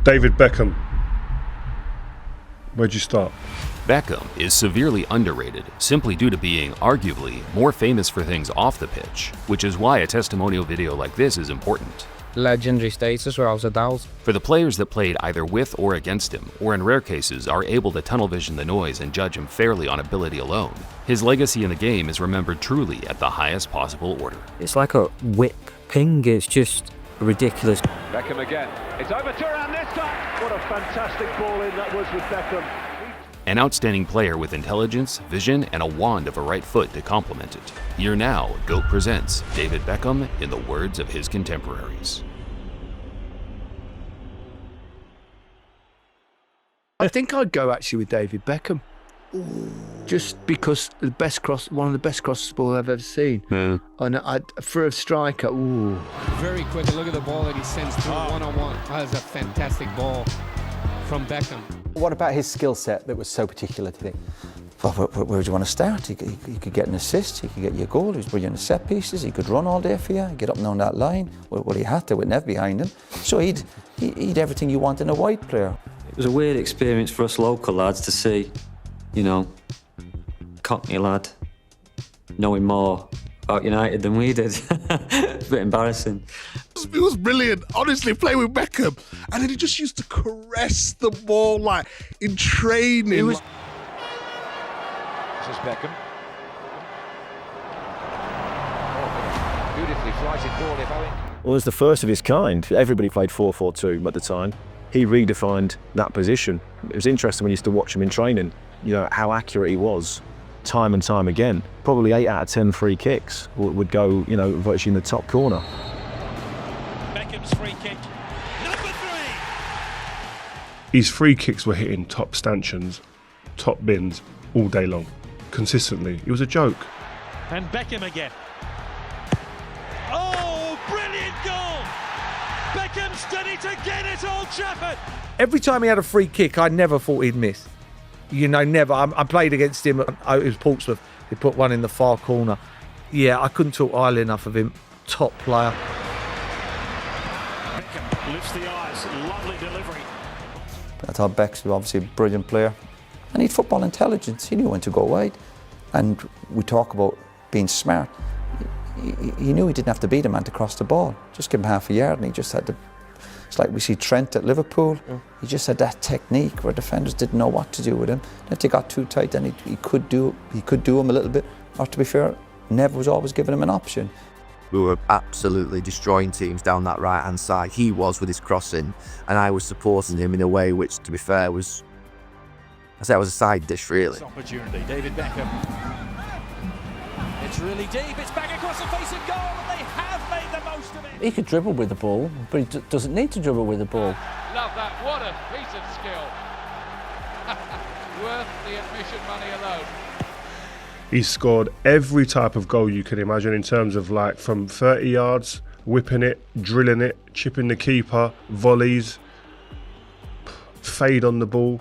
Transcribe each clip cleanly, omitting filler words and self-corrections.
David Beckham. Where'd you start? Beckham is severely underrated simply due to being, arguably, more famous for things off the pitch, which is why a testimonial video like this is important. Legendary status without a doubt. For the players that played either with or against him, or in rare cases are able to tunnel vision the noise and judge him fairly on ability alone, his legacy in the game is remembered truly at the highest possible order. It's like a whip ping, it's just ridiculous. Beckham again. It's over Turan this time. What a fantastic ball in that was with Beckham. An outstanding player with intelligence, vision, and a wand of a right foot to complement it. Here now, GOAT presents David Beckham in the words of his contemporaries. I think I'd go actually with David Beckham. Ooh. Just because one of the best crosses ball I've ever seen. Yeah. And for a striker, ooh. Very quick, look at the ball that he sends through one-on-one. That is a fantastic ball from Beckham. What about his skill set that was so particular, do you think? Well, where do you want to start? He could get an assist, he could get you a goal, he was brilliant at set pieces, he could run all day for you, get up and down that line. Well, he had to with Nev behind him. So he'd everything you want in a wide player. It was a weird experience for us local lads to see, you know, Cockney lad knowing more about United than we did. It's a bit embarrassing. It was brilliant, honestly, playing with Beckham. And then he just used to caress the ball like in training. This is Beckham. Oh, beautifully flighted ball, if Owen. Well, it was the first of its kind. Everybody played 4-4-2 at the time. He redefined that position. It was interesting when you used to watch him in training, you know, how accurate he was time and time again. Probably 8 out of 10 free kicks would go, you know, virtually in the top corner. Beckham's free kick, number 3. His free kicks were hitting top stanchions, top bins all day long, consistently. It was a joke. And Beckham again. Oh, brilliant goal! Beckham's done it again at Old Trafford. Every time he had a free kick, I never thought he'd miss. You know, never. I played against him. It was Portsmouth. He put one in the far corner. Yeah, I couldn't talk highly enough of him. Top player. Beckham lifts the eyes. Lovely delivery. I thought Beck's was obviously a brilliant player. And he had football intelligence. He knew when to go wide. And we talk about being smart. He knew he didn't have to beat a man to cross the ball. Just give him half a yard and he just had to. It's like we see Trent at Liverpool. He just had that technique where defenders didn't know what to do with him. If they got too tight, then he could do him a little bit. Or to be fair, Nev was always giving him an option. We were absolutely destroying teams down that right-hand side. He was with his crossing, and I was supporting him in a way which, to be fair, was a side dish, really. Opportunity, David Beckham. It's really deep. It's back across the face of goal, and they have made the most of it. He could dribble with the ball, but he doesn't need to dribble with the ball. Love that. What a piece of skill. Worth the admission money alone. He's scored every type of goal you can imagine in terms of like from 30 yards, whipping it, drilling it, chipping the keeper, volleys, fade on the ball.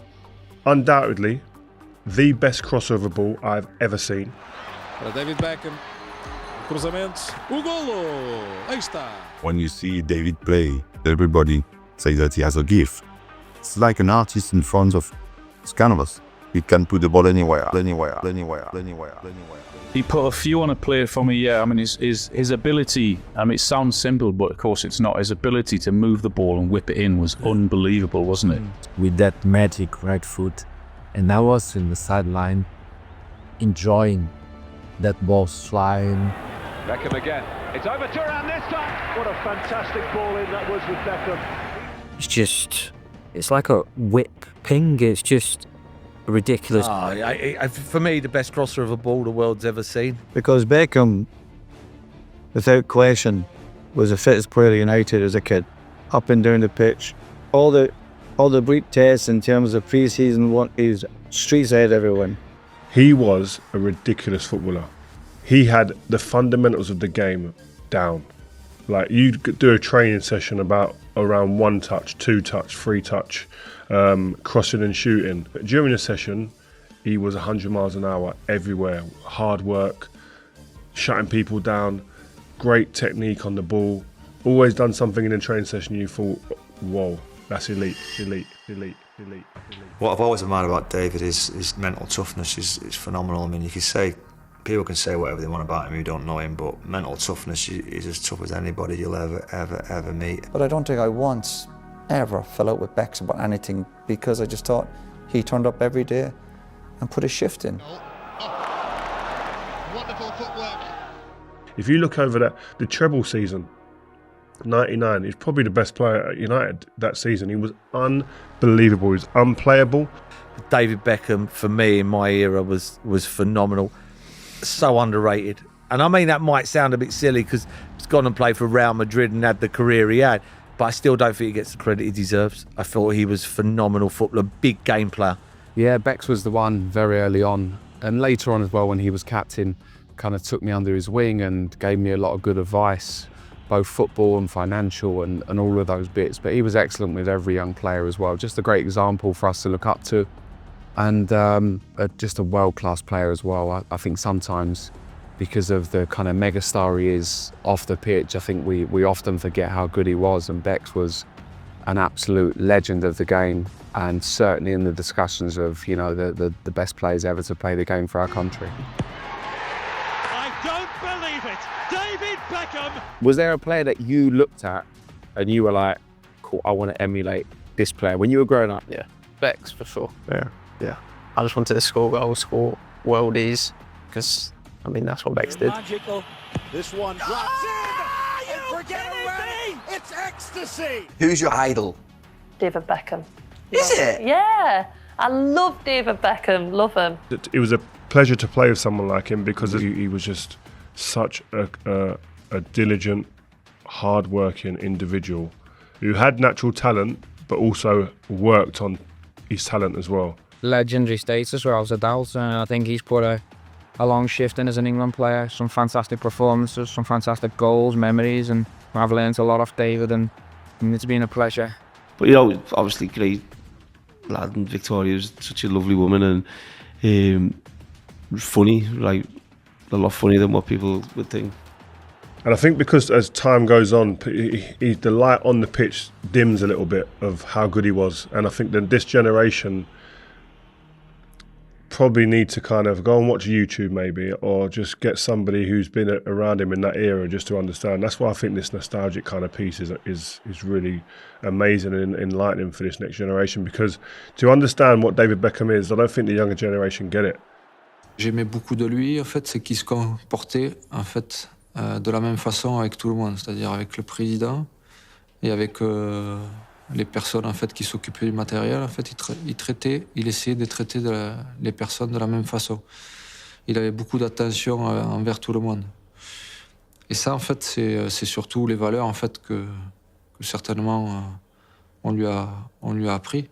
Undoubtedly, the best crossover ball I've ever seen. David Beckham, cruzamento, o golo, aí está. When you see David play, everybody says that he has a gift. It's like an artist in front of his canvas. He can put the ball anywhere. He put a few on a plate for me, yeah. I mean, his ability, it sounds simple, but of course it's not. His ability to move the ball and whip it in was unbelievable, wasn't it? With that magic right foot. And I was in the sideline enjoying that ball flying. Beckham again. It's over Turan this time. What a fantastic ball in that was with Beckham. It's like a whip ping, it's just ridiculous. For me, the best crosser of a ball the world's ever seen. Because Beckham, without question, was the fittest player at United as a kid. Up and down the pitch. All the breed tests in terms of pre-season, he's streets ahead of everyone. He was a ridiculous footballer. He had the fundamentals of the game down. Like you could do a training session around 1 touch, 2 touch, 3 touch, crossing and shooting. During the session, he was 100 miles an hour everywhere. Hard work, shutting people down, great technique on the ball. Always done something in a training session you thought, whoa, That's elite. What I've always admired about David is his mental toughness is phenomenal. I mean, people can say whatever they want about him who don't know him, but mental toughness is as tough as anybody you'll ever meet. But I don't think I once ever fell out with Bex about anything, because I just thought he turned up every day and put a shift in. Wonderful footwork. If you look over the treble season, 99, he's probably the best player at United that season. He was unbelievable. He was unplayable. David Beckham, for me, in my era, was phenomenal. So underrated. And I mean, that might sound a bit silly because he's gone and played for Real Madrid and had the career he had, but I still don't think he gets the credit he deserves. I thought he was a phenomenal footballer, big game player. Yeah, Bex was the one very early on, and later on as well when he was captain, kind of took me under his wing and gave me a lot of good advice, both football and financial and all of those bits. But he was excellent with every young player as well. Just a great example for us to look up to, and just a world-class player as well. I think sometimes, because of the kind of megastar he is off the pitch, I think we often forget how good he was, and Bex was an absolute legend of the game, and certainly in the discussions of, you know, the best players ever to play the game for our country. I don't believe it! David Beckham! Was there a player that you looked at and you were like, cool, I want to emulate this player when you were growing up? Yeah, Bex for sure. Yeah. I just wanted to score goals, score worldies, because, I mean, that's what Bex did. Magical. This one drops in! And forget about it! It's ecstasy! Who's your idol? David Beckham. Is it? Yeah. I love David Beckham. Love him. It was a pleasure to play with someone like him, because he was just such a diligent, hard-working individual who had natural talent, but also worked on his talent as well. Legendary status without a doubt. I think he's put a long shift in as an England player. Some fantastic performances, some fantastic goals, memories, and I've learned a lot off David, and it's been a pleasure. But, you know, obviously great lad, and Victoria was such a lovely woman, and funny, like a lot funnier than what people would think. And I think because as time goes on, the light on the pitch dims a little bit of how good he was. And I think that this generation probably need to kind of go and watch YouTube maybe, or just get somebody who's been around him in that era just to understand. That's why I think this nostalgic kind of piece is really amazing and enlightening for this next generation, because to understand what David Beckham is, I don't think the younger generation get it. J'aimais beaucoup de lui, en fait, c'est qu'il se comportait, en fait, de la même façon avec tout le monde, c'est-à-dire avec le président et avec les personnes, en fait, qui s'occupaient du matériel. En fait, il essayait de traiter les personnes de la même façon. Il avait beaucoup d'attention envers tout le monde. Et ça, en fait, c'est surtout les valeurs, en fait, que certainement on lui a appris.